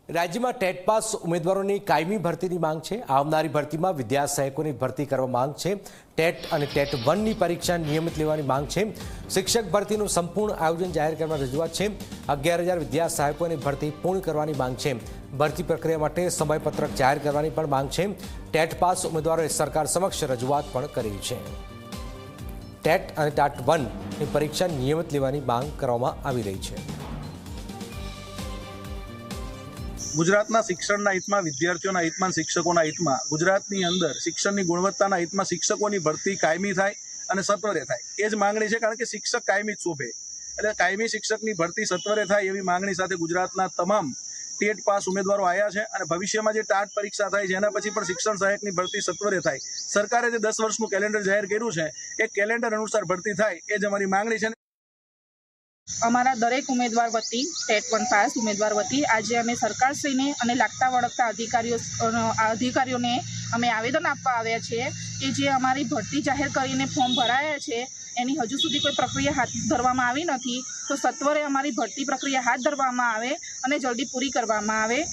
राज्य में TET pass उम्मीदवारों की कायमी भर्ती की मांग है। आवनारी भर्ती में विद्या सहायकों की भर्ती करवा मांग है। टेट और टेट 1 की परीक्षा नियमित लेवानी मांग है। शिक्षक भर्ती संपूर्ण आयोजन जाहिर करवा रजूआत है। 11,000 विद्या सहायकों की भर्ती पूर्ण करवानी मांग है। भर्ती प्रक्रिया माटे समयपत्रक जाहिर करवानी पण मांग है। टेट पास उम्मीदवारों सरकार समक्ष रजूआत पण करी है। टेट और टेट 1 की परीक्षा नियमित लेवानी मांग करवामां आवी रही है। गुजरातना शिक्षणना हितमां, विद्यार्थीओना हितमां, शिक्षकोना हितमां गुजरातनी अंदर शिक्षणनी गुणवत्ताना हितमां शिक्षकोनी भरती कायमी थाय अने सत्वरे थाय ए ज मांगणी छे। कारण के शिक्षक कायमी ज शोभे एटले कायमी शिक्षकनी भरती सत्वरे थाय एवी मांगणी साथे गुजरातना तमाम टेट पास उम्मीदवारों आया है। और भविष्य में टाट परीक्षा थाय जेना पछी पण शिक्षण सहायकनी भरती सत्वरे थाय। सरकारे जे 10 वर्षनुं केलेंडर जाहिर कर्युं छे ए केलेंडर अनुसार भरती थाय ए ज अमारी मांगणी छे। अमरा दरेक उम्मीदवार वती टेट 1 पास उम्मीदवार वती आज अमे सरकारश्रीने अने लागता वळगता अधिकारीओ ने अमे आवेदन आपवा आव्या छे कि जे अमारी भरती जाहिर करीने फॉर्म भराया छे एनी हजू सुधी कोई प्रक्रिया हाथ धरवामां आवी नथी, तो सत्वरे अमारी भरती प्रक्रिया हाथ धरवामां आवे अने जल्दी पूरी करवामां आवे।